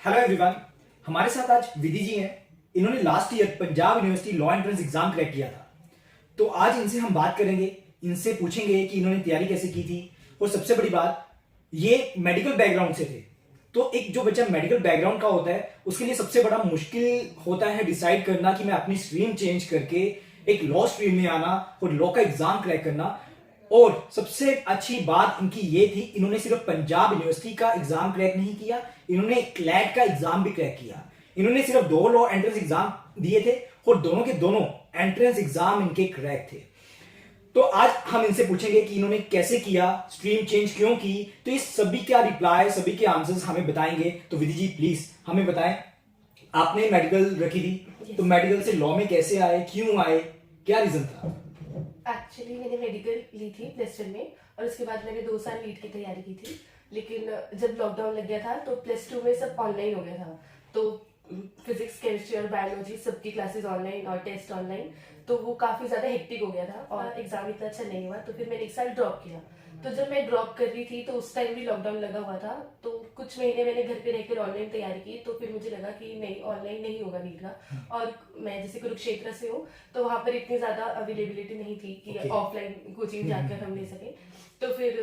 Hello everyone, हमारे साथ आज विधि जी हैं। इन्होंने last year Punjab university law entrance exam crack किया था। तो आज इनसे हम बात करेंगे, इनसे पूछेंगे कि इन्होंने तैयारी कैसे की थी। और सबसे बड़ी बात, ये मेडिकल बैकग्राउंड से थे। तो एक जो बच्चा मेडिकल बैकग्राउंड का होता है उसके लिए सबसे बड़ा मुश्किल होता है डिसाइड करना कि मैं अपनी स्ट्रीम चेंज करके एक लॉ स्ट्रीम में आना और लॉ का एग्जाम क्रैक करना। और सबसे अच्छी बात इनकी ये थी, इन्होंने सिर्फ पंजाब यूनिवर्सिटी का एग्जाम क्रैक नहीं किया, इन्होंने क्लैट का एग्जाम भी क्रैक किया। इन्होंने सिर्फ 2 लॉ एंट्रेंस एग्जाम दिए थे और दोनों के दोनों एंट्रेंस एग्जाम इनके क्रैक थे। तो आज हम इनसे पूछेंगे कि इन्होंने कैसे किया, स्ट्रीम चेंज क्यों की। तो ये सभी का रिप्लाई, सभी के आंसर्स हमें बताएंगे। तो विधि जी प्लीज हमें बताएं, आपने मेडिकल रखी थी, तो मेडिकल से लॉ में कैसे आए, क्यों आए, क्या रीजन था? एक्चुअली मैंने मेडिकल ली थी प्लस 1 में और उसके बाद मैंने 2 साल नीट की तैयारी की थी। लेकिन जब लॉकडाउन लग गया था तो प्लस 2 में सब ऑनलाइन हो गया था। तो फिजिक्स, केमिस्ट्री और बायोलॉजी सबकी क्लासेस ऑनलाइन और टेस्ट ऑनलाइन, तो वो काफ़ी ज़्यादा हेक्टिक हो गया था और एग्जाम इतना अच्छा नहीं हुआ। तो फिर मैंने 1 साल ड्रॉप किया। तो जब मैं ड्रॉप कर रही थी तो उस टाइम भी लॉकडाउन लगा हुआ था। तो कुछ महीने मैंने घर पे रहकर ऑनलाइन तैयारी की। तो फिर मुझे लगा कि नहीं, ऑनलाइन नहीं होगा नीट का। और मैं जैसे कुरुक्षेत्र से हूँ तो वहाँ पर इतनी ज़्यादा अवेलेबिलिटी नहीं थी कि ऑफलाइन कोचिंग जाकर हम ले सकें। तो फिर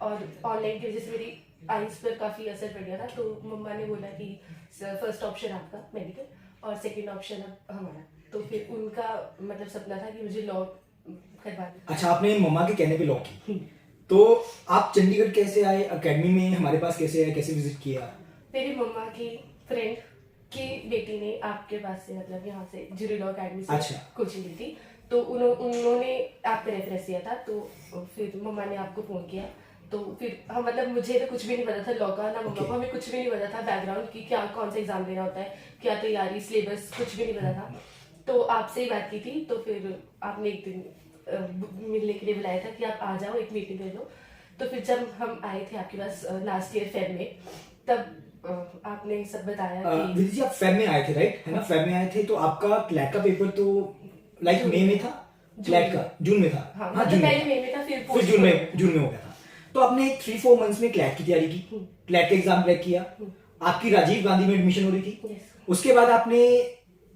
और ऑनलाइन की वजह से मेरी आईज पर काफ़ी असर पड़ गया था। तो मम्मा ने बोला कि फर्स्ट ऑप्शन आपका मेडिकल और सेकेंड ऑप्शन अब हमारा। तो फिर उनका मतलब सपना था कि मुझे लॉ करवा। अच्छा, आपने मम्मा के कहने पे लॉ की। तो आप चंडीगढ़ कैसे आए, एकेडमी में हमारे पास कैसे आए, कैसे विजिट किया? मेरी मम्मा की फ्रेंड की बेटी ने आपके पास से मतलब यहाँ से जुरी लॉ अकेडमी से अच्छा। कोचिंग ली थी। तो उन्होंने आपका रेफरेंस दिया था। तो फिर मम्मा ने आपको फोन किया। तो फिर हम मतलब मुझे तो कुछ भी नहीं पता था लॉ का, ना मम्मा को हमें कुछ भी नहीं पता था बैकग्राउंड की, क्या कौन सा एग्जाम देना होता है, क्या तैयारी, सिलेबस कुछ भी नहीं पता था। तो आपसे ही बात की थी। तो फिर आपने एक दिन मिलने के लिए बुलाया था कि आप आ जाओ, एक मीटिंग ले लो। तो फिर जब हम आए थे आपके पास लास्ट ईयर फेब में, तब आपने सब बताया कि विधि जी आप फेब में आए थे, राइट है ना? फेब में आए थे। तो आपका क्लैट का पेपर तो लाइक मई में था, क्लैट का जून में था। हाँ, हाँ, मतलब जून पहले में मई में था, फिर फिर जून में हो गया था। तो आपने 3-4 मंथ्स में क्लैट की तैयारी की, क्लैट का एग्जाम क्रैक किया। आपकी राजीव गांधी में एडमिशन हो रही थी। Yes. उसके बाद आपने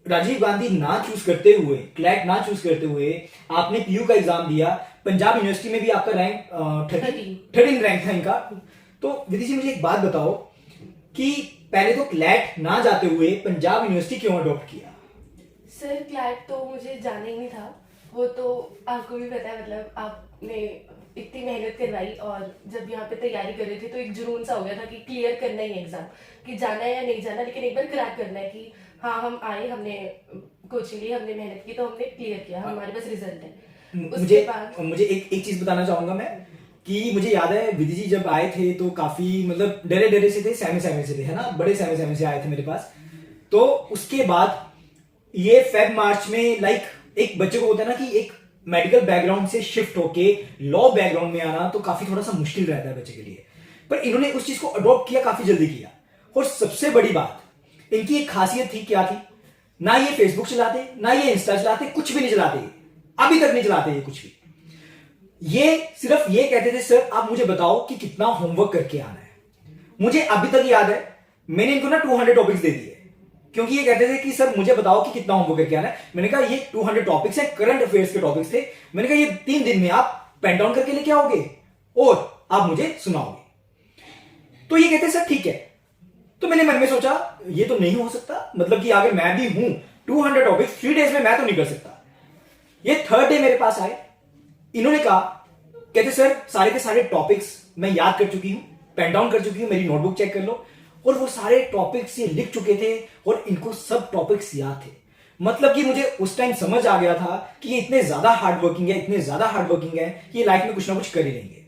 राजीव गांधी ना चूज करते हुए, क्लैट ना चूज करते हुए आपने पीयू का एग्जाम दिया। पंजाब यूनिवर्सिटी में भी आपका रैंक 13 रैंक था इनका। तो विधि जी मुझे एक बात बताओ कि पहले तो क्लैट ना जाते हुए पंजाब यूनिवर्सिटी क्यों अडॉप्ट किया? सर क्लैट तो मुझे जाना ही नहीं था। वो तो आपको भी पता है, मतलब आपने इतनी मेहनत करवाई और जब यहाँ पे तैयारी कर रहे थे तो एक जुनून सा हो गया था कि क्लियर करना ही है एग्जाम, कि जाना है या नहीं जाना, लेकिन एक बार क्रैक करना है कि हाँ हम आए, हमने कोचिंग ली, हमने मेहनत की, तो हमने क्लियर किया, हमारे पास रिजल्ट है। उसके बाद मुझे एक चीज बताना चाहूंगा मैं, कि मुझे याद है विधि जी जब आए थे तो काफी मतलब डरे डरे से थे, सहमे सहमे से थे, है ना? बड़े सहमे सहमे से आए थे मेरे पास। तो उसके बाद ये फेब मार्च में लाइक एक बच्चे को होता है ना कि एक मेडिकल बैकग्राउंड से शिफ्ट होके लॉ बैकग्राउंड में आना तो काफी थोड़ा सा मुश्किल रहता है बच्चे के लिए। पर इन्होंने उस चीज को अडॉप्ट किया, काफी जल्दी किया। और सबसे बड़ी बात, इनकी एक खासियत थी, क्या थी? ना ये फेसबुक चलाते, ना ये इंस्टा चलाते, कुछ भी नहीं चलाते, अभी तक नहीं चलाते ये कुछ भी। ये सिर्फ ये कहते थे, सर आप मुझे बताओ कि कितना होमवर्क करके आना है। मुझे अभी तक याद है, मैंने इनको ना 200 टॉपिक्स दे दिए, क्योंकि ये कहते थे कि सर मुझे बताओ कि कितना होमवर्क करके आना है। मैंने कहा ये 200 टॉपिक्स है, करंट अफेयर्स के टॉपिक्स थे। मैंने कहा ये 3 दिन में आप पेन डाउन करके लेके आओगे और आप मुझे सुनाओगे। तो ये कहते सर ठीक है। तो मैंने मन में सोचा ये तो नहीं हो सकता, मतलब कि अगर मैं भी हूं 200 टॉपिक्स 3 डेज में मैं तो नहीं कर सकता। ये 3rd डे मेरे पास आए, इन्होंने कहा, कहते सर सारे के सारे टॉपिक्स मैं याद कर चुकी हूं, पेन डाउन कर चुकी हूं, मेरी नोटबुक चेक कर लो। और वो सारे टॉपिक्स ये लिख चुके थे और इनको सब टॉपिक्स याद थे। मतलब कि मुझे उस टाइम समझ आ गया था कि ये इतने ज्यादा हार्ड वर्किंग है, इतने ज्यादा हार्ड वर्किंग है कि ये लाइफ में कुछ ना कुछ कर ही लेंगे।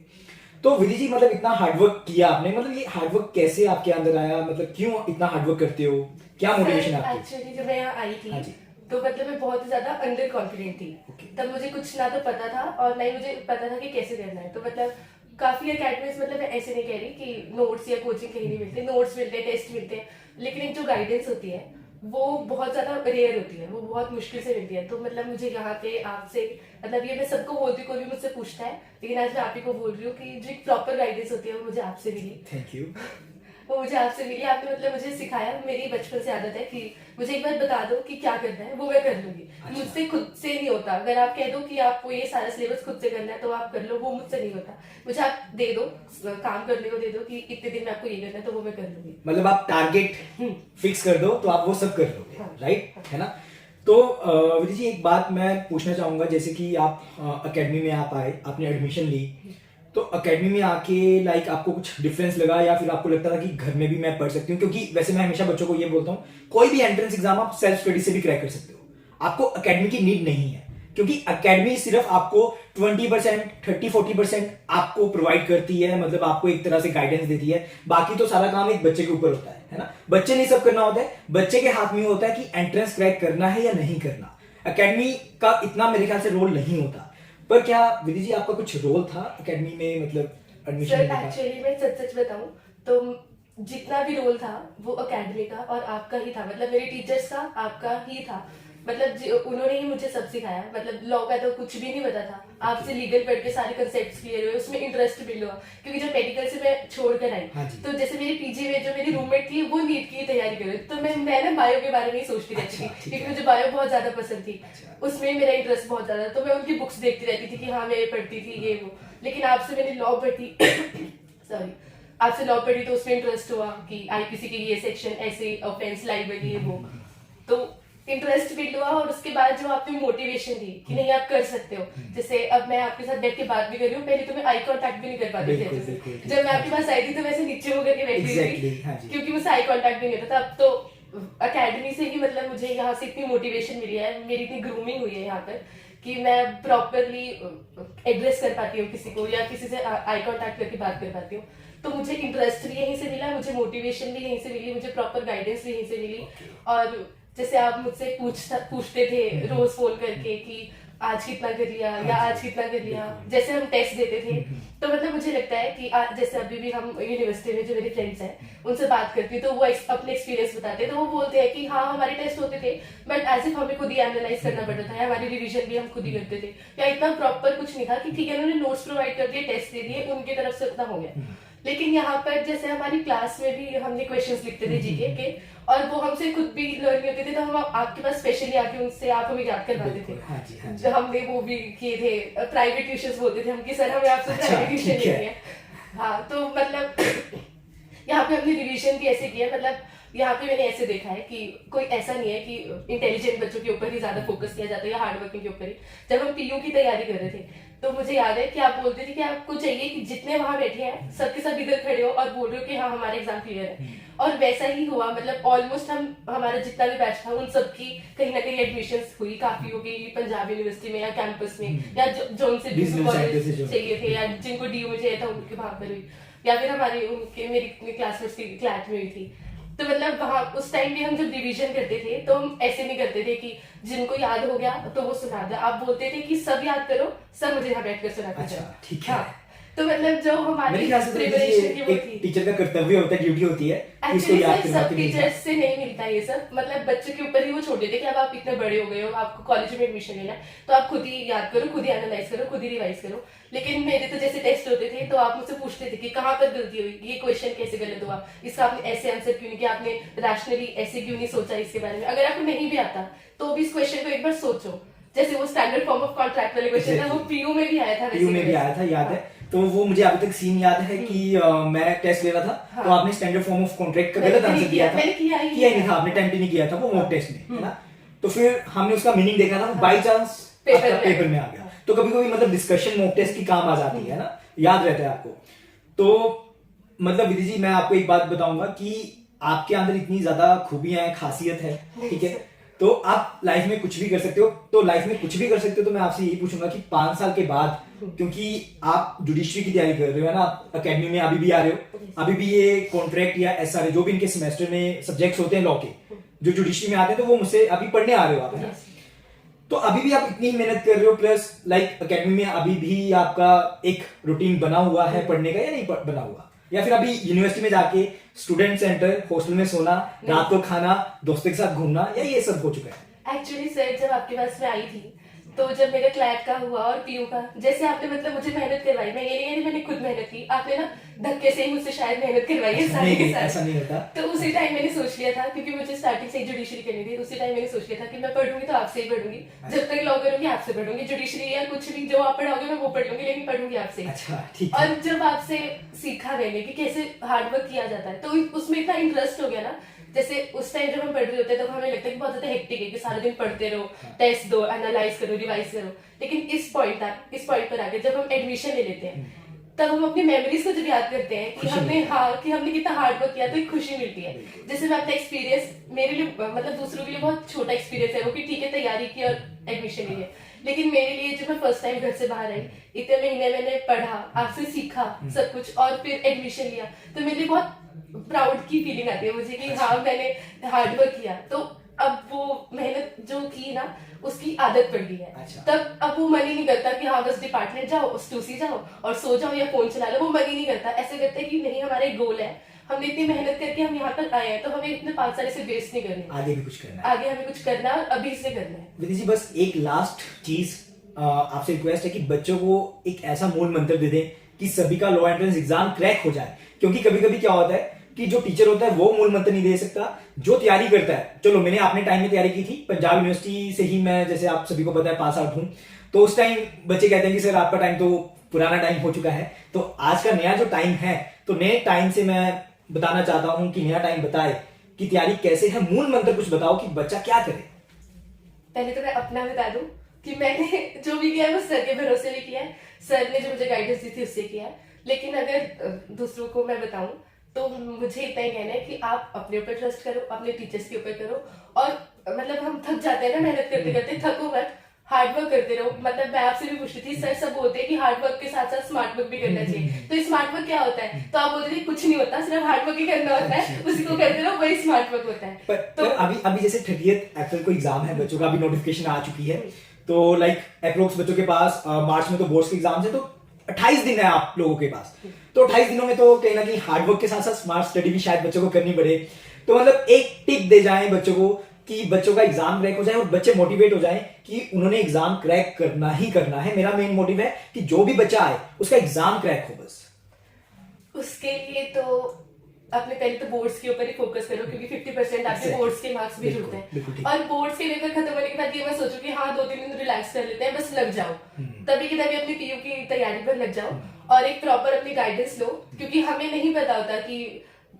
तो विधि जी मतलब इतना हार्डवर्क किया आपने, मतलब ये हार्डवर्क कैसे आपके अंदर आया, मतलब क्यों इतना हार्डवर्क करते हो, क्या मोटिवेशन है आपकी? एक्चुअली जब मैं यहाँ आई थी, हाँ जी। तो मतलब मैं बहुत ज्यादा अंडर कॉन्फिडेंट थी। तब मुझे कुछ ना तो पता था और ना ही मुझे पता था कि कैसे करना है। तो मतलब काफी अकेडमीज, मतलब मैं ऐसे नहीं कह रही कि नोट्स या कोचिंग कहीं नहीं मिलते, नोट्स मिलते हैं, टेस्ट मिलते हैं, लेकिन एक जो गाइडेंस होती है वो बहुत ज्यादा रेयर होती है, वो बहुत मुश्किल से मिलती है। तो मतलब मुझे यहाँ पे आपसे, मतलब ये मैं सबको बोलती हूँ, कोई भी मुझसे पूछता है, लेकिन आज मैं आप ही को बोल रही हूँ कि जो एक प्रॉपर गाइडेंस होती है वो मुझे आपसे मिली। Thank you. वो मुझे आपसे मिली, आपने मतलब मुझे सिखाया। मेरी बचपन से आदत है कि मुझे एक बार बता दो कि क्या करना है, वो मैं कर लूंगी। अच्छा। मुझसे खुद से नहीं होता। अगर आप कह दो कि आपको ये सारा सिलेबस खुद से करना है तो आप कर लो, वो मुझसे नहीं होता। मुझे आप दे दो, काम करने को दे दो कि इतने दिन में आपको ये करना है, तो वो मैं कर लूंगी। मतलब आप टारगेट फिक्स कर दो तो आप वो सब कर लोगे, हाँ। राइट, है ना। तो विधि जी, एक बात मैं पूछना चाहूंगा, जैसे कि आप एकेडमी में आप आए, आपने एडमिशन ली, तो एकेडमी में आके लाइक आपको कुछ डिफरेंस लगा या फिर आपको लगता था कि घर में भी मैं पढ़ सकती हूँ? क्योंकि वैसे मैं हमेशा बच्चों को ये बोलता हूँ, कोई भी एंट्रेंस एग्जाम आप सेल्फ स्टडी से भी क्रैक कर सकते हो, आपको एकेडमी की नीड नहीं है। क्योंकि एकेडमी सिर्फ आपको 20%, 30-40% आपको प्रोवाइड करती है, मतलब आपको एक तरह से गाइडेंस देती है। बाकी तो सारा काम एक बच्चे के ऊपर होता है ना। बच्चे नहीं सब करना होता है, बच्चे के हाथ में होता है कि एंट्रेंस क्रैक करना है या नहीं करना। एकेडमी का इतना मेरे ख्याल से रोल नहीं होता। पर क्या विधि जी आपका कुछ रोल था एकेडमी में, मतलब एडमिशन सर लेने का? एक्चुअली मैं सच सच बताऊं तो जितना भी रोल था वो एकेडमी का और आपका ही था। मतलब मेरे टीचर्स का, आपका ही था। मतलब उन्होंने ही मुझे सब सिखाया। मतलब लॉ का तो कुछ भी नहीं पता था, आपसे लीगल पढ़ के सारे कंसेप्ट क्लियर हुए, उसमें इंटरेस्ट बिल्ड हुआ। क्योंकि जब मेडिकल से मैं छोड़ कर आई, हाँ जी। तो जैसे मेरी पीजी में जो मेरी रूममेट थी वो नीट की तैयारी कर रही थी, तो मैं ना बायो के बारे में ही सोचती रहती अच्छा, थी, ठीक क्योंकि है। मुझे बायो बहुत ज्यादा पसंद थी। अच्छा। उसमें मेरा इंटरेस्ट बहुत ज्यादा था, तो मैं उनकी बुक्स देखती रहती थी कि हाँ मैं ये पढ़ती थी ये वो। लेकिन आपसे मैंने लॉ पढ़ी सॉरी, आपसे लॉ पढ़ी तो उसमें इंटरेस्ट हुआ कि आईपीसी के ये सेक्शन ऐसे ऑफेंस लाइबल ये वो, तो इंटरेस्ट बिल्ड हुआ। और उसके बाद जो आपने मोटिवेशन दी कि नहीं आप कर सकते हो, जैसे अब मैं आपके साथ बैठ के बात भी कर रही हूँ, पहले तो मैं आई कांटेक्ट भी नहीं कर पाती थी बिल्कुल, अच्छे से। बिल्कुल, जब मैं आपके पास आई थी तो वैसे नीचे होकर के बैठी हुई Exactly, थी, हाँ जी। क्योंकि मुझसे आई कांटेक्ट भी नहीं होता था। अब तो अकेडमी से ही मतलब मुझे यहाँ से इतनी मोटिवेशन मिली है, मेरी इतनी ग्रूमिंग हुई है यहाँ पर कि मैं प्रॉपरली एड्रेस कर पाती हूँ किसी को, या किसी से आई कांटेक्ट करके बात कर पाती हूँ। तो मुझे इंटरेस्ट भी यहीं से मिला, मुझे मोटिवेशन भी यहीं से मिली, मुझे प्रॉपर गाइडेंस भी यहीं से मिली। और जैसे आप मुझसे पूछते थे रोज फोन करके कि आज कितना कर लिया या आज कितना कर लिया, जैसे हम टेस्ट देते थे, तो मतलब मुझे लगता है कि जैसे अभी भी हम यूनिवर्सिटी में जो मेरे फ्रेंड्स हैं उनसे बात करती हूँ तो वो अपने एक्सपीरियंस बताते हैं, तो वो बोलते हैं कि हाँ हमारे टेस्ट होते थे बट एज इफ हमें खुद ही एनालाइज करना पड़ता था, या हमारी रिवीजन भी हम खुद ही करते थे, या इतना प्रॉपर कुछ नहीं था कि ठीक है उन्होंने नोट्स प्रोवाइड कर दिए, टेस्ट दे दिए, उनकी तरफ से उतना हो गया। लेकिन यहाँ पर जैसे हमारी क्लास में भी हमने क्वेश्चंस लिखते थे जीके के, और वो हमसे खुद भी लर्न नहीं होते थे, तो हम आपके पास स्पेशली आके उनसे आप हमें याद करवाते थे। हाँ जी, हाँ जी। जो हमने वो भी किए थे, प्राइवेट ट्यूशंस बोलते थे हम कि सर हमें आपसे अच्छा, प्राइवेट ट्यूशन ठीक है। लेनी है। हाँ तो मतलब यहाँ पे हमने रिवीजन भी ऐसे किया। मतलब यहाँ पे मैंने ऐसे देखा है कि कोई ऐसा नहीं है कि इंटेलिजेंट बच्चों के ऊपर ही ज्यादा फोकस किया जाता है या हार्ड वर्किंग के ऊपर ही। जब हम पीयू की तैयारी कर रहे थे तो मुझे याद है कि आप बोलते थे कि आपको चाहिए कि जितने वहां बैठे हैं सबके सब इधर खड़े हो और बोल रहे हो कि हाँ हमारा एग्जाम क्लियर है। और वैसा ही हुआ। मतलब ऑलमोस्ट हमारा जितना भी बैच था उन सबकी कहीं ना कहीं एडमिशन हुई, काफी हो गई पंजाब यूनिवर्सिटी में या कैंपस में, या जो उनसे Regional side से कॉलेज जो। चाहिए थे या जिनको डीयू में चाहिए था उनके वहां पर हुई, या फिर हमारी उनके मेरी क्लासमेट्स की क्लैट में हुई थी। तो मतलब वहां उस टाइम भी हम जब रिवीजन करते थे तो हम ऐसे नहीं करते थे कि जिनको याद हो गया तो वो सुना दे, आप बोलते थे कि सब याद करो, सब मुझे यहाँ बैठकर सुनाते अच्छा, जाओ। ठीक है। हाँ, तो मतलब जो मेरे हमारी ख्याल से तो प्रिपरेशन की ये वो एक थी। टीचर का कर्तव्य होता है, ड्यूटी होती है कि इसको एक्चुअली याद सर करवा सब के भेजना। टीचर्स से नहीं मिलता ये सब। मतलब बच्चों के ऊपर ही वो छोड़ देते कि अब आप इतने बड़े हो गए हो, आपको कॉलेज में एडमिशन लेना है तो आप खुद ही याद करो, खुद ही एनालाइज करो, खुद ही रिवाइज करो। लेकिन मेरे तो जैसे टेस्ट होते थे तो आप मुझसे पूछते थे कि कहाँ पर गलती हुई, ये क्वेश्चन कैसे गलत हुआ, इसका आपने ऐसे आंसर क्यों नहीं किया, आपने रैशनली ऐसे क्यों नहीं सोचा इसके बारे में। अगर आपको नहीं भी आता तो भी इस क्वेश्चन को एक बार सोचो। जैसे वो स्टैंडर्ड फॉर्म ऑफ कॉन्ट्रैक्ट वाले क्वेश्चन था, वो पीयू में भी आया था। पीयू में भी आया था, याद है। तो वो मुझे अभी तक सीन याद है कि मैं टेस्ट ले रहा था तो आपने स्टैंडर्ड फॉर्म ऑफ कॉन्ट्रैक्ट का गलत आंसर दिया था। मैंने किया ही नहीं था, आपने अटेम्प्ट ही नहीं किया था वो मॉक टेस्ट में, है ना। तो फिर हमने उसका मीनिंग देखा था, बाई चांस पेपर में आ गया। तो कभी कभी मतलब डिस्कशन मॉक टेस्ट की काम आ जाती है ना, याद रहता है आपको। तो मतलब विधि जी मैं आपको एक बात बताऊंगा कि आपके अंदर इतनी ज्यादा खूबियां हैं, खासियत है, ठीक है। तो आप लाइफ में कुछ भी कर सकते हो। तो लाइफ में कुछ भी कर सकते हो तो मैं आपसे यही पूछूंगा कि 5 साल के बाद, क्योंकि आप जुडिशरी की तैयारी कर रहे हो, है ना, आप एकेडमी में अभी भी आ रहे हो, अभी भी ये कॉन्ट्रैक्ट या एसआरए जो भी इनके सेमेस्टर में सब्जेक्ट्स होते हैं लॉ के, जो जुडिशरी में आते हैं, तो वो मुझसे अभी पढ़ने आ रहे हो आप, है ना। तो अभी भी आप इतनी मेहनत कर रहे हो, प्लस लाइक एकेडमी में अभी भी आपका एक रूटीन बना हुआ है पढ़ने का, या नहीं बना हुआ, या फिर अभी यूनिवर्सिटी में जाके स्टूडेंट सेंटर हॉस्टल में सोना, रात को खाना, दोस्तों के साथ घूमना, या ये सब हो चुका है? एक्चुअली सर जब आपके पास में आई थी तो जब मेरे क्लैट का हुआ और पीयू का, जैसे आपने मतलब मुझे मेहनत करवाई, मैं ये नहीं कह रही मैंने खुद मेहनत की, आपने ना धक्के से ही मुझसे शायद मेहनत करवाई है सारे के सारे। ऐसा नहीं होता। तो उसी टाइम मैंने सोच लिया था, क्योंकि मुझे स्टार्टिंग से ही जुडिशरी करनी थी, उसी टाइम मैंने सोच लिया था कि मैं पढ़ूंगी तो आपसे ही पढ़ूंगी, जब तक लॉ करूंगी आपसे पढ़ूंगी, जुडिशरी या कुछ भी जो आप पढ़ाओगे मैं वो पढ़ लूंगी, लेकिन पढ़ूंगी आपसे। अच्छा ठीक है। और जब आपसे सीखा मैंने कि कैसे हार्डवर्क किया जाता है, तो उसमें इतना इंटरेस्ट हो गया ना। जैसे उस टाइम जब हम पढ़ रहे होते हैं तब हमें लगता है कि बहुत ज्यादा हेक्टिक है कि सारा दिन पढ़ते रहो, टेस्ट दो, एनालाइज करो, रिवाइज करो। लेकिन इस पॉइंट पर आके जब हम एडमिशन ले लेते हैं, तब हम अपनी मेमोरीज को जब याद करते हैं कि हमने कितना हार्ड वर्क किया, तो एक खुशी मिलती है। जैसे मैं अपना एक्सपीरियंस, मेरे लिए मतलब दूसरों के लिए बहुत छोटा एक्सपीरियंस है वो, कि ठीक है तैयारी की और एडमिशन ली है, लेकिन मेरे लिए जब मैं फर्स्ट टाइम घर से बाहर आई, इतने महीने मैंने पढ़ा, आपसे सीखा सब कुछ, और फिर एडमिशन लिया, तो मेरे लिए बहुत प्राउड की फीलिंग आती है मुझे कि हाँ मैंने हार्ड वर्क किया। तो अब वो मेहनत जो की ना उसकी आदत पड़ गई है। अच्छा। तब अब वो मन ही नहीं करता कि हाँ बस डिपार्टमेंट जाओ, स्टूसी जाओ और सो जाओ या फोन चला लो, वो मन ही नहीं करता। ऐसे करते हैं कि नहीं हमारा एक गोल है, हमने इतनी मेहनत करके हम यहाँ तक आए हैं, तो हमें इतने 5 साल से वेस्ट नहीं करने, आगे भी कुछ करना है, आगे हमें कुछ करना है और अभी से करना है। विधि जी बस एक लास्ट चीज आपसे रिक्वेस्ट है कि बच्चों को एक ऐसा मूल मंत्र दे दें कि सभी का लॉ एंट्रेंस एग्जाम क्रैक हो जाए। क्योंकि कभी कभी क्या होता है कि जो टीचर होता है वो मूल मंत्र नहीं दे सकता, जो तैयारी करता है। चलो मैंने अपने टाइम में तैयारी की थी, पंजाब यूनिवर्सिटी से ही मैं, जैसे आप सभी को पता है, पास आउट हूं। तो उस टाइम बच्चे कहते हैं कि सर आपका टाइम तो पुराना टाइम हो चुका है, तो आज का नया जो टाइम है, तो नए टाइम से मैं बताना चाहता हूं कि नया टाइम बताए कि तैयारी कैसे है। मूल मंत्र कुछ बताओ कि बच्चा क्या करे। पहले तो मैं अपना बता दूं कि मैंने जो भी किया है वो सर के भरोसे भी किया है, सर ने जो मुझे गाइडेंस दी थी उससे किया है। लेकिन अगर दूसरों को मैं बताऊं तो मुझे इतना ही कहना है कि आप अपने ऊपर ट्रस्ट करो, अपने टीचर्स के ऊपर करो। और मतलब हम थक जाते हैं ना मेहनत करते करते, थको मत, हार्ड वर्क करते रहो। मतलब मैं आपसे भी पूछ रही थी, सर सब बोलते हैं कि हार्ड वर्क के साथ साथ स्मार्ट वर्क भी करना चाहिए, तो स्मार्ट वर्क क्या होता है? तो आप बोलते हैं कुछ नहीं होता, सिर्फ हार्ड वर्क ही करना होता है, उसी को करते रहो, वही स्मार्ट वर्क होता है। तो अभी जैसे 30th अप्रैल को एग्जाम है बच्चों का, अभी नोटिफिकेशन आ चुकी है, तो लाइक अप्रोक्स बच्चों के पास मार्च में तो बोर्ड्स के एग्जाम है, तो 28 दिन है आप लोगों के पास। तो 28 दिनों में तो कहीं ना कहीं हार्ड वर्क के साथ साथ स्मार्ट स्टडी भी शायद बच्चों को करनी पड़े। तो मतलब एक टिप दे जाएं बच्चों को कि बच्चों का एग्जाम क्रैक हो जाए और बच्चे मोटिवेट हो जाएं कि उन्होंने एग्जाम क्रैक करना ही करना है। मेरा मेन मोटिव है कि जो भी बच्चा आए उसका एग्जाम क्रैक हो बस। उसके लिए तो अपने पहले तो बोर्ड्स के ऊपर ही फोकस करो, क्योंकि 50% आपके बोर्ड्स के मार्क्स भी जुड़ते हैं। और बोर्ड्स के पेपर खत्म होने के बाद ये मैं सोचू कि हाँ 2-3 दिन रिलैक्स कर लेते हैं, बस लग जाओ, तभी की तभी अपनी पीयू की तैयारी पर लग जाओ और एक प्रॉपर अपनी गाइडेंस लो, क्योंकि हमें नहीं पता होता कि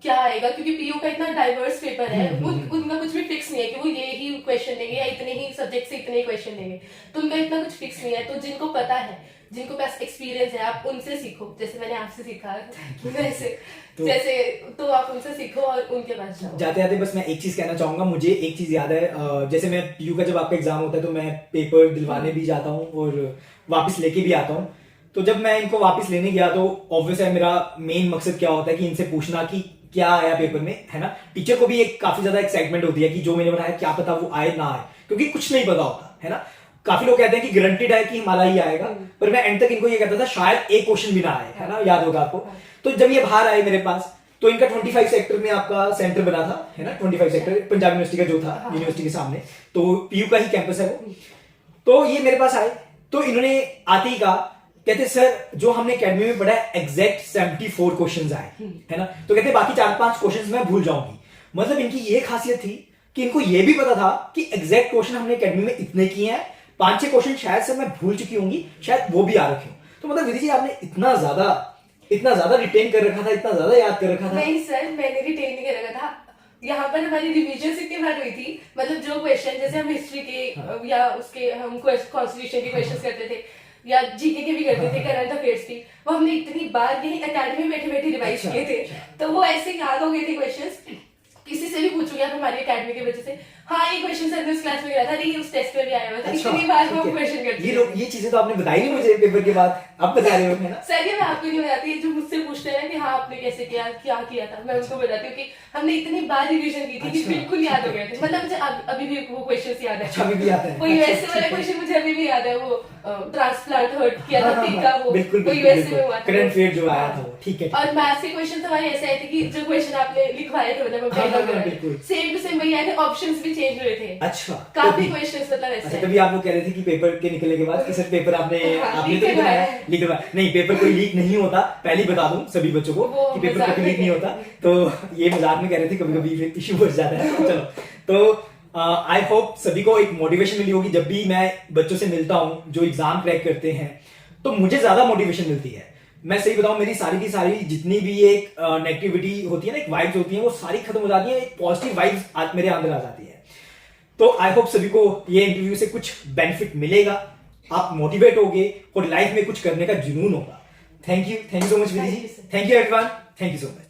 क्या आएगा, क्योंकि पीयू का इतना डाइवर्स पेपर है, उनका कुछ भी फिक्स नहीं है कि वो ये ही क्वेश्चन देंगे या इतने ही सब्जेक्ट से इतने ही क्वेश्चन देंगे, तो उनका इतना कुछ फिक्स नहीं है। तो जिनको पता है, जिनको पास एक्सपीरियंस है, आप उनसे सीखो, जैसे मैंने आपसे सीखा वैसे तो आप उनसे सीखो और उनके पास जाओ। जाते जाते बस मैं एक चीज कहना चाहूंगा, मुझे एक चीज याद है, जैसे मैं पीयू का जब आपका एग्जाम होता है तो मैं पेपर दिलवाने भी जाता हूँ और वापस लेके भी आता हूँ। तो जब मैं इनको वापस लेने गया तो ऑब्वियस है मेरा मेन मकसद क्या होता है कि इनसे पूछना कि क्या आया पेपर में, है ना। टीचर को भी एक काफी ज्यादा एक्साइटमेंट होती है कि जो मैंने बनाया क्या पता वो आए ना आए, क्योंकि कुछ नहीं पता होता है ना। काफी लोग कहते हैं कि गारंटीड है कि हमारा ही आएगा, पर मैं एंड तक इनको ये कहता था शायद एक क्वेश्चन भी ना आए, है ना, याद होगा आपको। तो जब ये बाहर आए मेरे पास तो इनका 25 सेक्टर में आपका सेंटर बना था, है ना, 25 सेक्टर पंजाब यूनिवर्सिटी का जो था, यूनिवर्सिटी के सामने, तो पीयू का ही कैंपस है वो। तो ये मेरे पास आए तो इन्होंने आते ही कहा, कहते सर जो हमने एकेडमी में पढ़ा है एग्जैक्ट 74 क्वेश्चंस आए, है ना। तो कहते बाकी 4-5 क्वेश्चंस मैं भूल जाऊंगी। मतलब इनकी ये खासियत थी कि इनको ये भी पता था कि एग्जैक्ट क्वेश्चन हमने एकेडमी में इतने किए हैं, 5-6 क्वेश्चन शायद से मैं भूल चुकी होंगी, शायद वो भी आ रखे हो। तो मतलब विधि जी आपने इतना ज्यादा रिटेन कर रखा था, इतना ज्यादा याद कर रखा था। नहीं सर, मैंने रिटेन नहीं कर रखा था, यहाँ पर हमारी रिवीजन इतनी बार हुई थी। मतलब जो क्वेश्चन जैसे हम हिस्ट्री के या उसके हम कॉन्स्टिट्यूशन के क्वेश्चंस करते थे या जीके के भी करते थे, करंट अफेयर्स की, वो हमने इतनी बार यही एकेडमी में बैठे बैठे रिवाइज किए थे, तो वो ऐसे याद हो गए थे क्वेश्चंस। किसी से भी पूछोगे आप हमारी एकेडमी के वजह से, हाँ ये क्वेश्चन सर ने उस क्लास में किया था, ये उस टेस्ट में भी आया हुआ था, इतनी बार हम क्वेश्चन करते हैं। ये चीजें तो आपने बताई नहीं मुझे पेपर के बाद, अब बता रहे हो, है ना। सर ये मैं आपको नहीं बताती, जो मुझसे पूछते हैं कि हाँ आपने कैसे किया, क्या किया था, मैं उनको बताती हूँ कि हमने इतनी बार रिवीजन की थी कि बिल्कुल याद हो गए थे। मतलब मुझे अभी भी वो क्वेश्चन याद है, अभी भी याद है। वो यूएसए वाला क्वेश्चन मुझे अभी भी याद है, वो ट्रांसप्लांट हर्ट किया था टीका, वो यूएसए में हुआ था, करंट अफेयर जो आया था, ठीक है। और मैथ्स के क्वेश्चन तो हमारे ऐसे आए थे कि जो क्वेश्चन आपने लिखवाए थे, मतलब सेम टू सेम वही आए थे, ऑप्शंस भी चेंज हुए थे। अच्छा काफी तभी। क्वेश्चंस मतलब ऐसे अच्छा आए। तभी आप लोग कह रहे थे कि पेपर के निकलने के बाद कि सर पेपर आपने हाँ, आपने लीक तो नहीं करवाया बनाया, लीक करवाया। नहीं, पेपर कोई लीक नहीं होता, पहले ही बता दूं सभी बच्चों को वो कि पेपर मजाक कभी में लीक नहीं कह होता। रहे थे। तो ये मजाक में कह रहे थे, कभी कभी फिर इशू बढ़ जाता है। चलो, तो आई होप सभी को एक मोटिवेशन मिली होगी। जब भी मैं बच्चों से मिलता हूं जो एग्जाम क्रैक करते हैं, तो मुझे ज्यादा मोटिवेशन मिलती है। मैं सही बताऊं, मेरी सारी की सारी जितनी भी एक नेगेटिविटी होती है ना, एक वाइब्स होती है, वो सारी खत्म हो जाती है, एक पॉजिटिव वाइब्स मेरे अंदर आ जाती है। तो आई होप सभी को ये इंटरव्यू से कुछ बेनिफिट मिलेगा, आप मोटिवेट होगे और लाइफ में कुछ करने का जुनून होगा। Thank you so much Vidhi ji, thank you everyone, thank you so much.